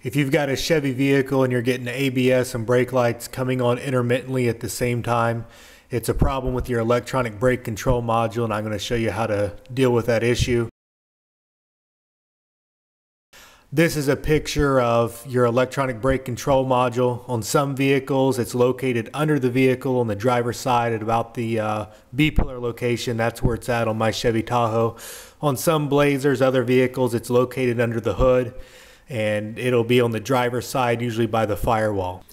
If you've got a Chevy vehicle and you're getting ABS and brake lights coming on intermittently at the same time, it's a problem with your electronic brake control module, and I'm going to show you how to deal with that issue. This is a picture of your electronic brake control module. On some vehicles, it's located under the vehicle on the driver's side at about the B-pillar location. That's where it's at on my Chevy Tahoe. On some Blazers, other vehicles, it's located under the hood, and it'll be on the driver's side, usually by the firewall.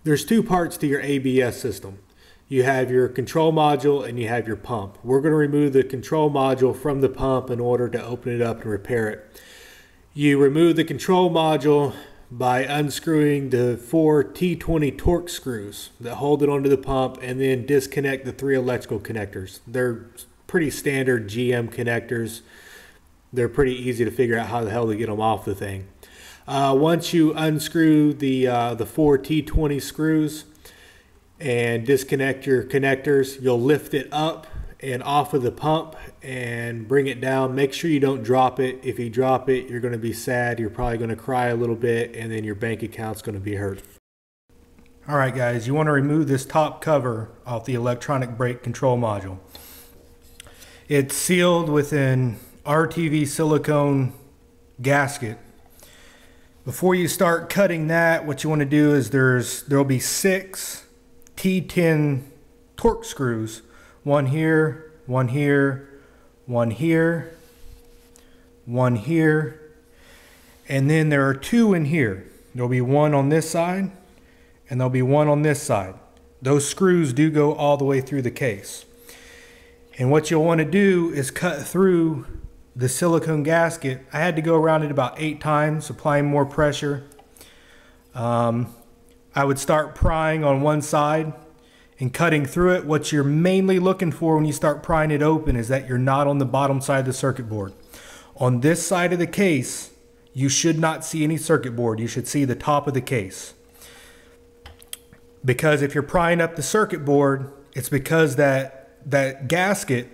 There's two parts to your ABS system. You have your control module and you have your pump. We're going to remove the control module from the pump in order to open it up and repair it. You remove the control module by unscrewing the 4 T20 Torx screws that hold it onto the pump, and then disconnect the 3 electrical connectors. They're pretty standard GM connectors. They're pretty easy to figure out how the hell to get them off the thing. Once you unscrew the 4 T20 screws and disconnect your connectors, you'll lift it up and off of the pump and bring it down. Make sure you don't drop it. If you drop it, you're going to be sad. You're probably going to cry a little bit, and then your bank account's going to be hurt. Alright guys, you want to remove this top cover off the electronic brake control module. It's sealed with an RTV silicone gasket. Before you start cutting that, what you want to do is there'll be 6 T10 Torx screws. One here, one here, one here, one here, and then there are 2 in here. There'll be one on this side, and there'll be one on this side. Those screws do go all the way through the case. And what you'll want to do is cut through the silicone gasket. I had to go around it about 8 times, applying more pressure. I would start prying on one side and cutting through it. What you're mainly looking for when you start prying it open is that you're not on the bottom side of the circuit board. On this side of the case, you should not see any circuit board. You should see the top of the case. Because if you're prying up the circuit board, it's because that gasket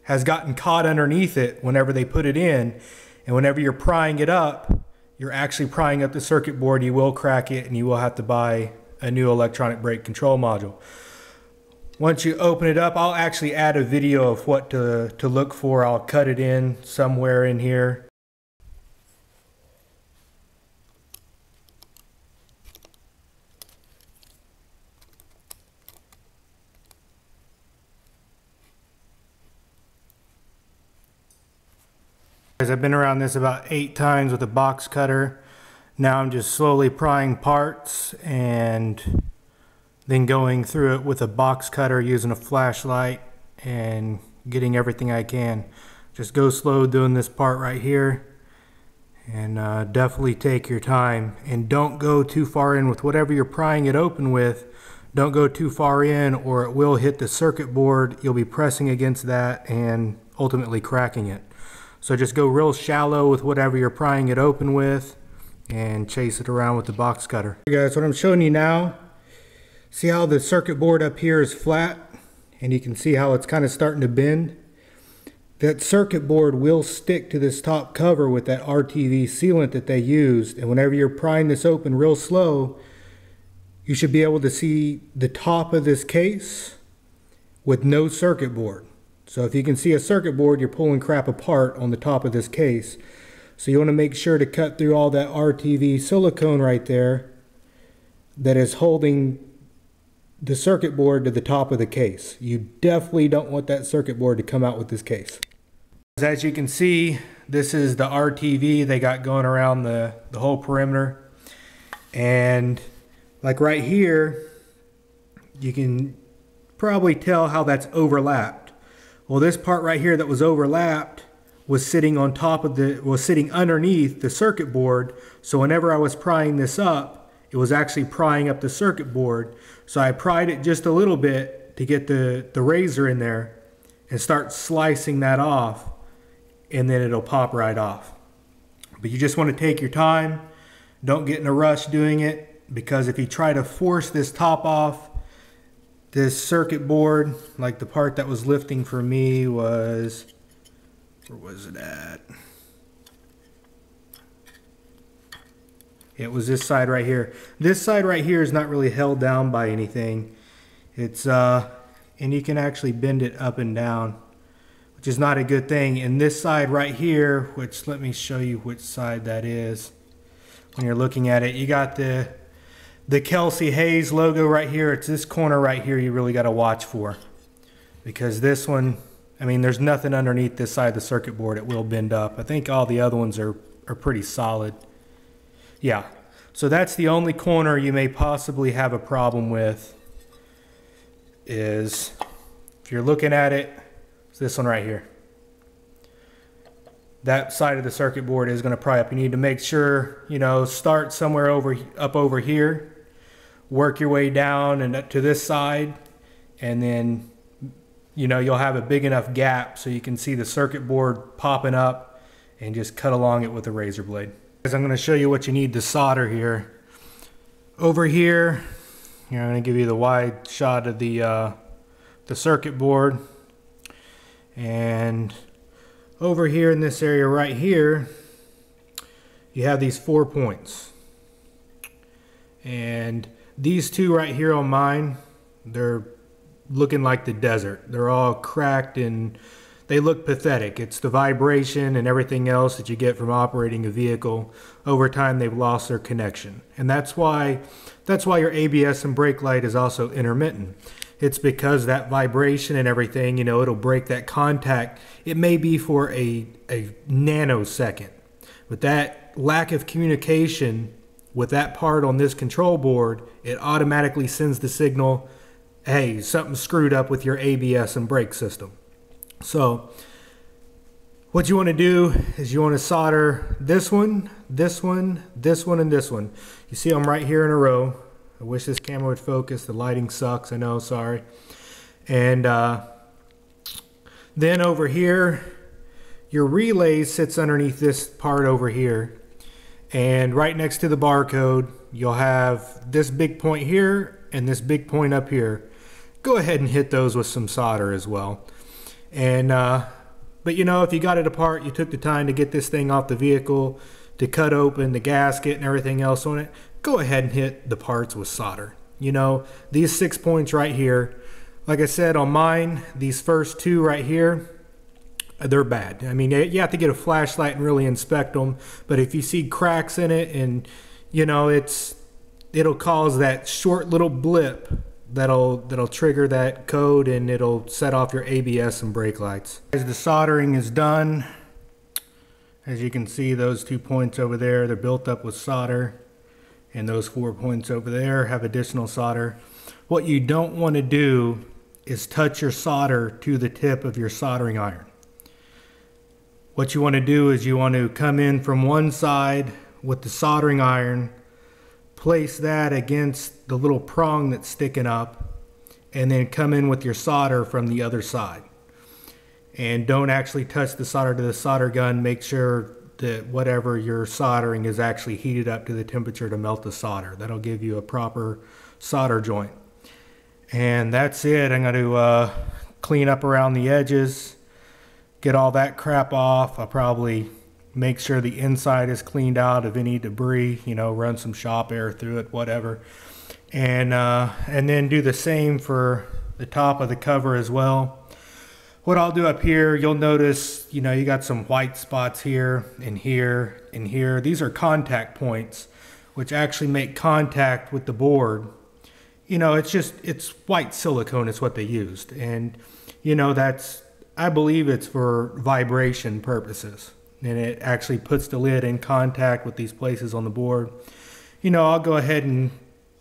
has gotten caught underneath it whenever they put it in, and whenever you're prying it up, you're actually prying up the circuit board. You will crack it, and you will have to buy a new electronic brake control module. Once you open it up, I'll actually add a video of what to look for. I'll cut it in somewhere in here. I've been around this about 8 times with a box cutter. Now I'm just slowly prying parts and then going through it with a box cutter using a flashlight and getting everything I can. Just go slow doing this part right here, and definitely take your time, and don't go too far in with whatever you're prying it open with. Don't go too far in, or it will hit the circuit board. You'll be pressing against that and ultimately cracking it. So just go real shallow with whatever you're prying it open with and chase it around with the box cutter. Hey guys, what I'm showing you now, see how the circuit board up here is flat, and you can see how it's kind of starting to bend? That circuit board will stick to this top cover with that RTV sealant that they used, and whenever you're prying this open real slow, you should be able to see the top of this case with no circuit board. So if you can see a circuit board, you're pulling crap apart on the top of this case. So you want to make sure to cut through all that RTV silicone right there that is holding the circuit board to the top of the case. You definitely don't want that circuit board to come out with this case. As you can see, this is the RTV they got going around the whole perimeter. And like right here, you can probably tell how that's overlapped. Well, this part right here that was overlapped was sitting on top of was sitting underneath the circuit board. So whenever I was prying this up, it was actually prying up the circuit board. So I pried it just a little bit to get the razor in there and start slicing that off, and then it'll pop right off. But you just want to take your time. Don't get in a rush doing it, because if you try to force this top off, this circuit board, like the part that was lifting for me was, where was it at? It was this side right here. This side right here is not really held down by anything. It's and you can actually bend it up and down, which is not a good thing. And this side right here, which let me show you which side that is. When you're looking at it, you got the Kelsey-Hayes logo right here. It's this corner right here you really got to watch for, because this one, I mean, there's nothing underneath this side of the circuit board. It will bend up. I think all the other ones are pretty solid. Yeah, so that's the only corner you may possibly have a problem with, is if you're looking at it, it's this one right here. That side of the circuit board is going to pry up. You need to make sure, you know, start somewhere up over here, work your way down and up to this side, and then, you know, you'll have a big enough gap so you can see the circuit board popping up, and just cut along it with a razor blade. I'm going to show you what you need to solder here. Over here, I'm going to give you the wide shot of the circuit board, and over here in this area right here, you have these 4 points, and these two right here on mine, they're looking like the desert. They're all cracked and they look pathetic. It's the vibration and everything else that you get from operating a vehicle. Over time, they've lost their connection. And that's why your ABS and brake light is also intermittent. It's because that vibration and everything, you know, it'll break that contact. It may be for a nanosecond. But that lack of communication with that part on this control board, it automatically sends the signal, hey, something's screwed up with your ABS and brake system. So what you want to do is you want to solder this one, this one, this one, and this one. You see them right here in a row. I wish this camera would focus. The lighting sucks. I know, sorry. And then over here, your relay sits underneath this part over here. And right next to the barcode, you'll have this big point here and this big point up here. Go ahead and hit those with some solder as well. And but you know, if you got it apart, you took the time to get this thing off the vehicle, to cut open the gasket and everything else on it, go ahead and hit the parts with solder. You know, these 6 points right here, like I said on mine, these first two right here, they're bad. I mean, you have to get a flashlight and really inspect them, but if you see cracks in it, and you know, it'll cause that short little blip that'll trigger that code, and it'll set off your ABS and brake lights. As the soldering is done, as you can see, those 2 points over there, they're built up with solder, and those 4 points over there have additional solder. What you don't want to do is touch your solder to the tip of your soldering iron. What you want to do is you want to come in from one side with the soldering iron, place that against the little prong that's sticking up, and then come in with your solder from the other side. And don't actually touch the solder to the solder gun. Make sure that whatever you're soldering is actually heated up to the temperature to melt the solder. That'll give you a proper solder joint. And that's it. I'm going to clean up around the edges, get all that crap off. I'll probably make sure the inside is cleaned out of any debris, you know, run some shop air through it, whatever. And then do the same for the top of the cover as well. What I'll do up here, you'll notice, you know, you got some white spots here and here and here. These are contact points, which actually make contact with the board. You know, it's white silicone is what they used. And, you know, I believe it's for vibration purposes. And it actually puts the lid in contact with these places on the board. You know, I'll go ahead and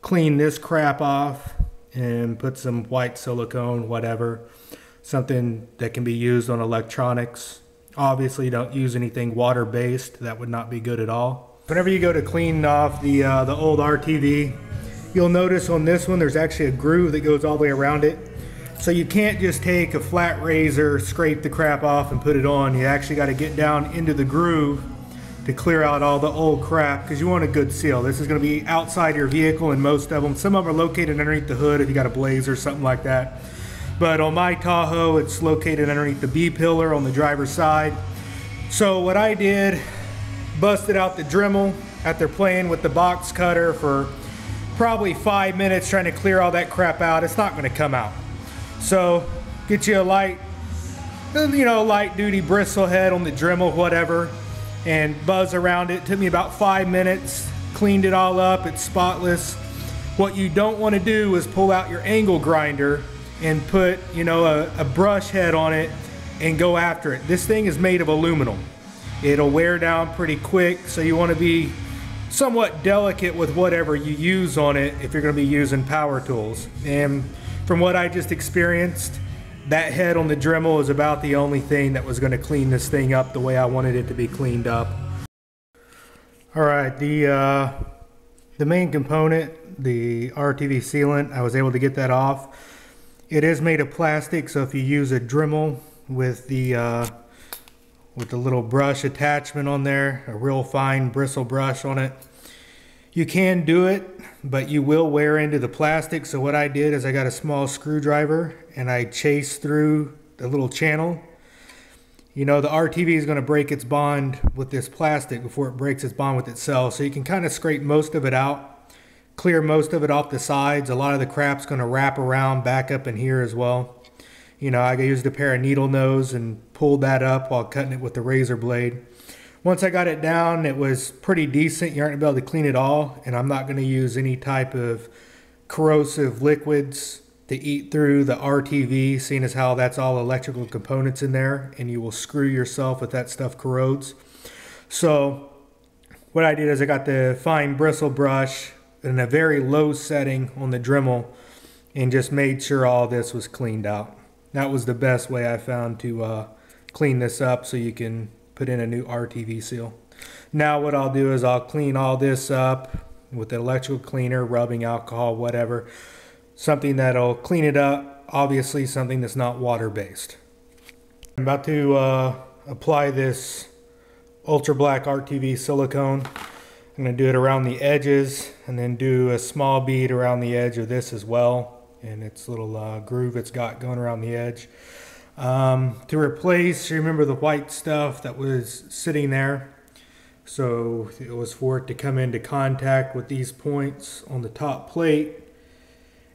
clean this crap off and put some white silicone, whatever, something that can be used on electronics. Obviously, don't use anything water-based. That would not be good at all. Whenever you go to clean off the old RTV, you'll notice on this one there's actually a groove that goes all the way around it. So you can't just take a flat razor, scrape the crap off and put it on. You actually got to get down into the groove to clear out all the old crap, because you want a good seal. This is going to be outside your vehicle in most of them. Some of them are located underneath the hood if you got a Blazer or something like that. But on my Tahoe, it's located underneath the B pillar on the driver's side. So what I did, busted out the Dremel, after playing with the box cutter for probably 5 minutes trying to clear all that crap out, it's not going to come out. So get you a light, light duty bristle head on the Dremel, whatever, and buzz around it. Took me about 5 minutes, cleaned it all up, it's spotless. What you don't want to do is pull out your angle grinder and put, a brush head on it and go after it. This thing is made of aluminum. It'll wear down pretty quick, so you want to be somewhat delicate with whatever you use on it if you're going to be using power tools. And from what I just experienced, that head on the Dremel is about the only thing that was going to clean this thing up the way I wanted it to be cleaned up. Alright, the main component, the RTV sealant, I was able to get that off. It is made of plastic, so if you use a Dremel with the little brush attachment on there, a real fine bristle brush on it, you can do it, but you will wear into the plastic. So what I did is I got a small screwdriver and I chased through the little channel. The RTV is going to break its bond with this plastic before it breaks its bond with itself, so you can kind of scrape most of it out, clear most of it off the sides. A lot of the crap's going to wrap around back up in here as well. I used a pair of needle nose and pulled that up while cutting it with the razor blade. Once I got it down, it was pretty decent. You aren't going to be able to clean it all, and I'm not going to use any type of corrosive liquids to eat through the RTV, seeing as how that's all electrical components in there, and you will screw yourself if that stuff corrodes. So what I did is I got the fine bristle brush in a very low setting on the Dremel and just made sure all this was cleaned out. That was the best way I found to clean this up so you can put in a new RTV seal. Now what I'll do is I'll clean all this up with the electrical cleaner, rubbing alcohol, whatever. Something that'll clean it up, obviously something that's not water-based. I'm about to apply this ultra black RTV silicone. I'm going to do it around the edges and then do a small bead around the edge of this as well, and its little groove it's got going around the edge. To replace, remember the white stuff that was sitting there? So it was for it to come into contact with these points on the top plate.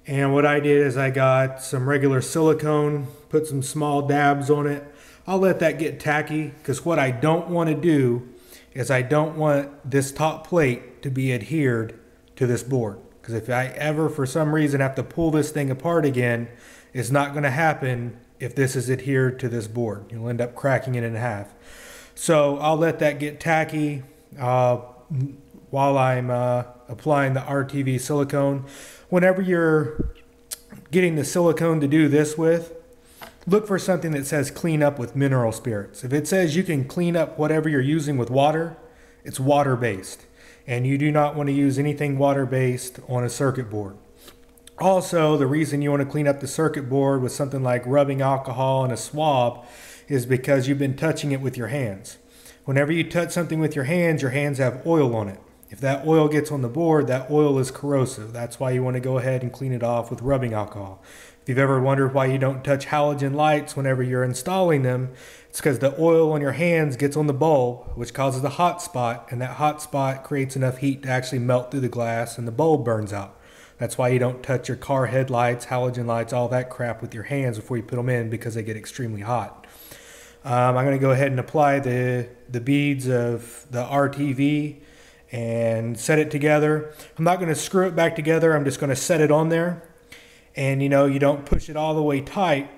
And what I did is I got some regular silicone, put some small dabs on it. I'll let that get tacky, because what I don't want to do is I don't want this top plate to be adhered to this board. Because if I ever, for some reason, have to pull this thing apart again, it's not going to happen if this is adhered to this board. You'll end up cracking it in half. So I'll let that get tacky while I'm applying the RTV silicone. Whenever you're getting the silicone to do this with, look for something that says clean up with mineral spirits. If it says you can clean up whatever you're using with water, it's water-based. And you do not want to use anything water-based on a circuit board. Also, the reason you want to clean up the circuit board with something like rubbing alcohol and a swab is because you've been touching it with your hands. Whenever you touch something with your hands have oil on it. If that oil gets on the board, that oil is corrosive. That's why you want to go ahead and clean it off with rubbing alcohol. If you've ever wondered why you don't touch halogen lights whenever you're installing them, it's because the oil on your hands gets on the bulb, which causes a hot spot, and that hot spot creates enough heat to actually melt through the glass and the bulb burns out. That's why you don't touch your car headlights, halogen lights, all that crap with your hands before you put them in, because they get extremely hot. I'm going to go ahead and apply the beads of the RTV and set it together. I'm not going to screw it back together. I'm just going to set it on there. And you don't push it all the way tight.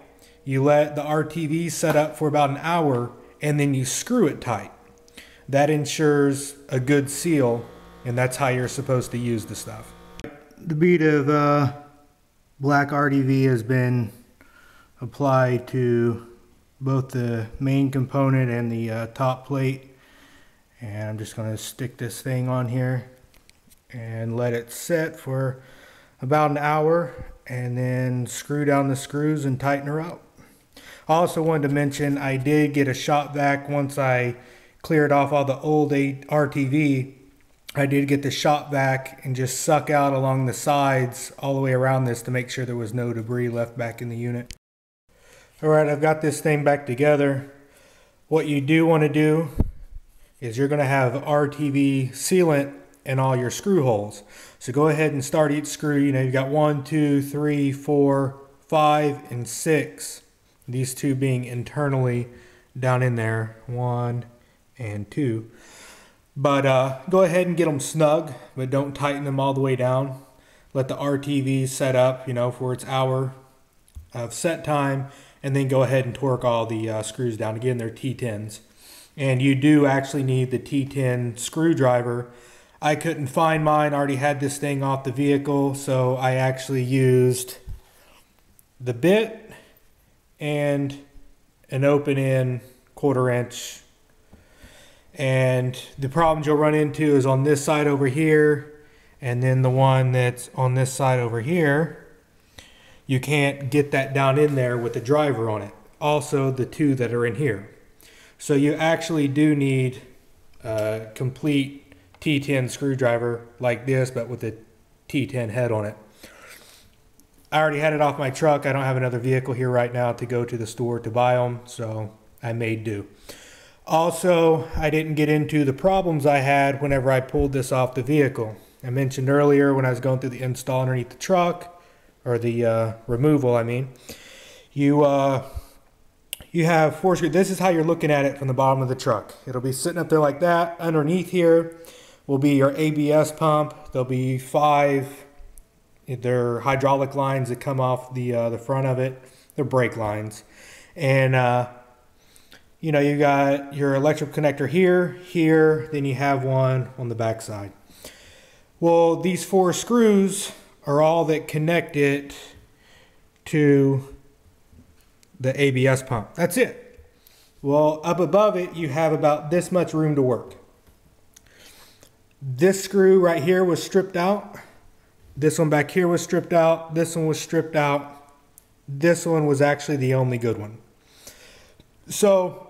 You let the RTV set up for about an hour and then you screw it tight. That ensures a good seal, and that's how you're supposed to use the stuff. The bead of black RTV has been applied to both the main component and the top plate. And I'm just going to stick this thing on here and let it set for about an hour, and then screw down the screws and tighten her up. I also wanted to mention I did get a shop vac once I cleared off all the old RTV. I did get the shop vac and just suck out along the sides all the way around this to make sure there was no debris left back in the unit. Alright, I've got this thing back together. What you do want to do is you're going to have RTV sealant in all your screw holes. So go ahead and start each screw. You know, you've got 1, 2, 3, 4, 5, and 6. These two being internally down in there, 1 and 2. But go ahead and get them snug, but don't tighten them all the way down. Let the RTV set up, you know, for its hour of set time, and then go ahead and torque all the screws down. Again, they're T10s. And you do actually need the T10 screwdriver. I couldn't find mine, I already had this thing off the vehicle, so I actually used the bit and an open-end 1/4 inch. And the problems you'll run into is on this side over here, and then the one that's on this side over here, you can't get that down in there with the driver on it. Also, the two that are in here. So you actually do need a complete T10 screwdriver like this, but with a T10 head on it. I already had it off my truck. I don't have another vehicle here right now to go to the store to buy them, so I made do. Also, I didn't get into the problems I had whenever I pulled this off the vehicle. I mentioned earlier when I was going through the install underneath the truck, or the removal, I mean, you have 4 screws. This is how you're looking at it from the bottom of the truck. It'll be sitting up there like that. Underneath here will be your ABS pump. There'll be 5, they're hydraulic lines that come off the front of it. They're brake lines. And you know, you got your electrical connector here, then you have one on the back side. Well, these 4 screws are all that connect it to the ABS pump. That's it. Well, up above it, you have about this much room to work. This screw right here was stripped out. This one back here was stripped out. This one was stripped out. This one was actually the only good one. So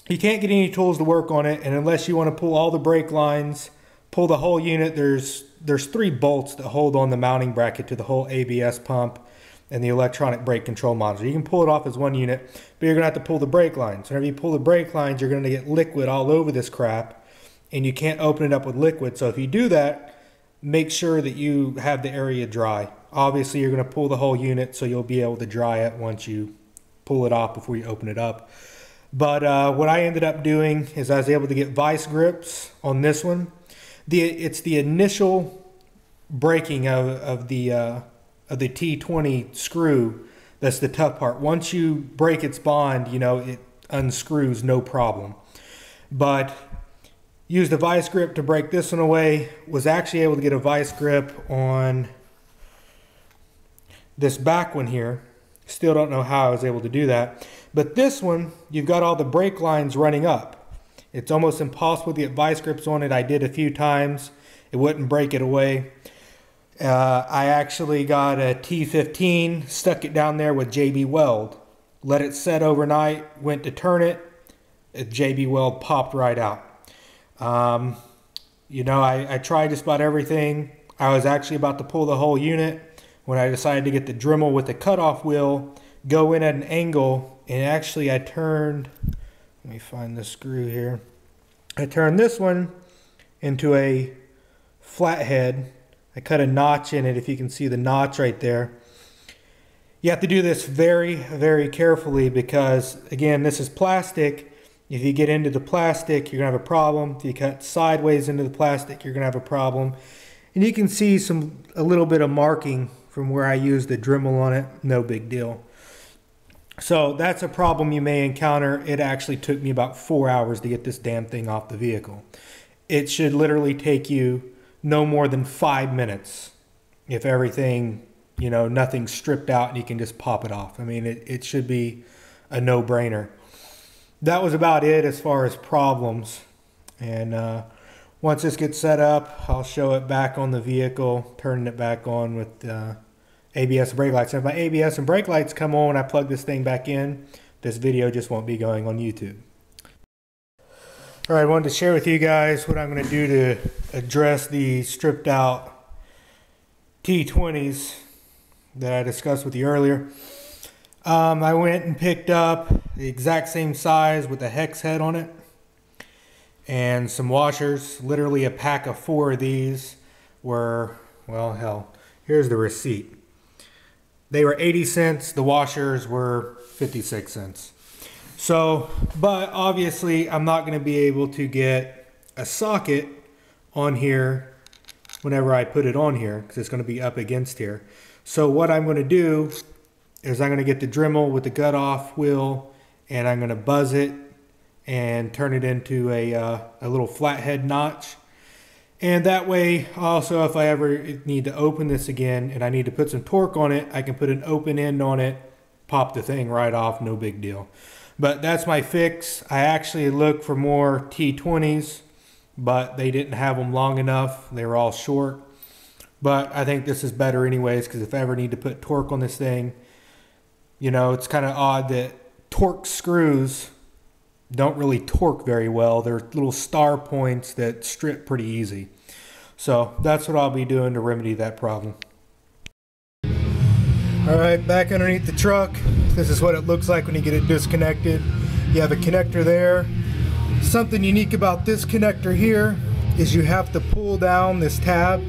you can't get any tools to work on it, and unless you want to pull all the brake lines, pull the whole unit, there's 3 bolts that hold on the mounting bracket to the whole ABS pump and the electronic brake control module. You can pull it off as one unit, but you're going to have to pull the brake lines. Whenever you pull the brake lines, you're going to get liquid all over this crap, and you can't open it up with liquid. So if you do that, make sure that you have the area dry. Obviously, you're going to pull the whole unit, so you'll be able to dry it once you pull it off before you open it up. But what I ended up doing is I was able to get vice grips on this one. It's the initial breaking of the T20 screw that's the tough part. Once you break its bond, you know, it unscrews no problem. But used a vice grip to break this one away. Was actually able to get a vice grip on this back one here. Still don't know how I was able to do that. But this one, you've got all the brake lines running up. It's almost impossible to get vice grips on it. I did a few times. It wouldn't break it away. I actually got a T15, stuck it down there with JB Weld. Let it set overnight, went to turn it. JB Weld popped right out. You know, I tried just about everything. I was actually about to pull the whole unit when I decided to get the Dremel with the cutoff wheel, go in at an angle, and actually I turned, let me find the screw here. I turned this one into a flathead. I cut a notch in it, if you can see the notch right there. You have to do this very, very carefully because, again, this is plastic. If you get into the plastic, you're going to have a problem. If you cut sideways into the plastic, you're going to have a problem. And you can see a little bit of marking from where I used the Dremel on it. No big deal. So that's a problem you may encounter. It actually took me about 4 hours to get this damn thing off the vehicle. It should literally take you no more than 5 minutes if everything, you know, nothing's stripped out and you can just pop it off. I mean, it should be a no-brainer. That was about it as far as problems. And once this gets set up, I'll show it back on the vehicle, turning it back on with ABS and brake lights. And if my ABS and brake lights come on when I plug this thing back in, this video just won't be going on YouTube. All right, I wanted to share with you guys what I'm going to do to address the stripped out T20s that I discussed with you earlier. I went and picked up the exact same size with the hex head on it. and some washers. Literally a pack of 4 of these were, well, hell, here's the receipt. They were 80 cents. The washers were 56 cents. So, but obviously I'm not going to be able to get a socket on here whenever I put it on here, because it's going to be up against here. So what I'm going to do is I'm going to get the Dremel with the gut off wheel, and I'm going to buzz it and turn it into a little flathead notch. And that way also, if I ever need to open this again and I need to put some torque on it, I can put an open end on it, pop the thing right off, no big deal. But that's my fix. I actually looked for more T20s, but they didn't have them long enough. They were all short. But I think this is better anyways, because if I ever need to put torque on this thing, you know, it's kind of odd that Torx screws don't really torque very well. They're little star points that strip pretty easy. So that's what I'll be doing to remedy that problem. All right, back underneath the truck. This is what it looks like when you get it disconnected. You have a connector there. Something unique about this connector here is you have to pull down this tab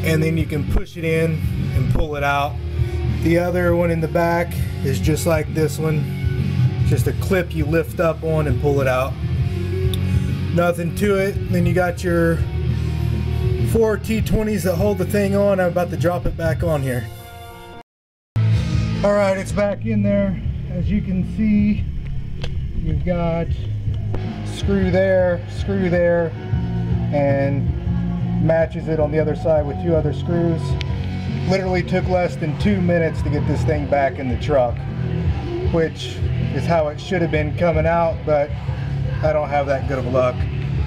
and then you can push it in and pull it out. The other one in the back is just like this one. Just a clip you lift up on and pull it out. Nothing to it. Then you got your 4 T20s that hold the thing on. I'm about to drop it back on here. Alright, it's back in there. As you can see, you've got screw there, and matches it on the other side with 2 other screws. Literally took less than 2 minutes to get this thing back in the truck, which is how it should have been coming out, but I don't have that good of luck.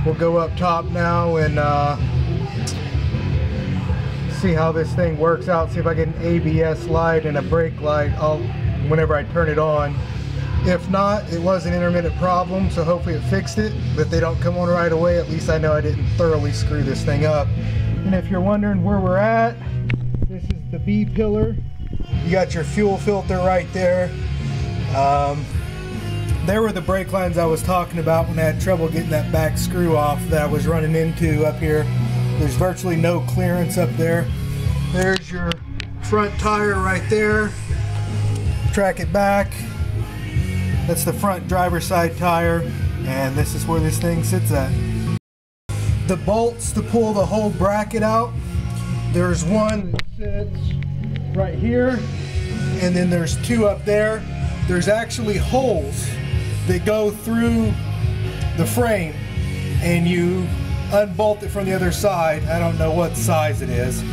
We'll go up top now and see how this thing works out, see if I get an ABS light and a brake light whenever I turn it on. If not, it was an intermittent problem, so hopefully it fixed it. But if they don't come on right away, at least I know I didn't thoroughly screw this thing up. And if you're wondering where we're at, this is the B pillar. You got your fuel filter right there. There were the brake lines I was talking about when I had trouble getting that back screw off that I was running into up here. There's virtually no clearance up there. There's your front tire right there. Track it back. That's the front driver's side tire, and this is where this thing sits at. The bolts to pull the whole bracket out, there's one that sits right here, and then there's 2 up there. There's actually holes that go through the frame, and you unbolt it from the other side. I don't know what size it is,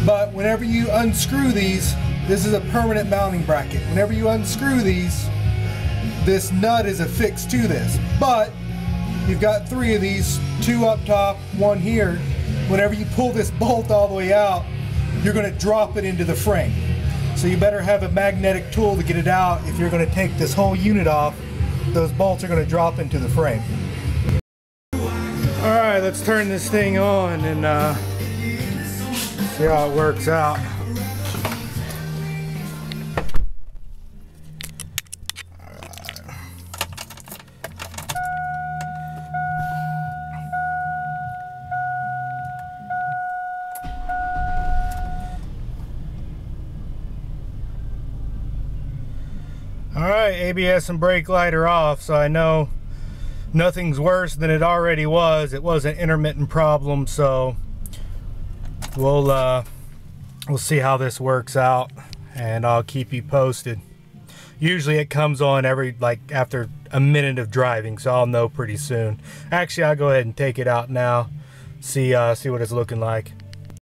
but whenever you unscrew these, this is a permanent mounting bracket. Whenever you unscrew these, this nut is affixed to this, but you've got 3 of these, 2 up top, 1 here. Whenever you pull this bolt all the way out, you're going to drop it into the frame. So you better have a magnetic tool to get it out. If you're going to take this whole unit off, those bolts are going to drop into the frame. Alright, let's turn this thing on and see how it works out. Alright, ABS and brake light are off, so I know nothing's worse than it already was. It was an intermittent problem, so we'll see how this works out, and I'll keep you posted. Usually it comes on after a minute of driving, so I'll know pretty soon. Actually, I'll go ahead and take it out now, see what it's looking like.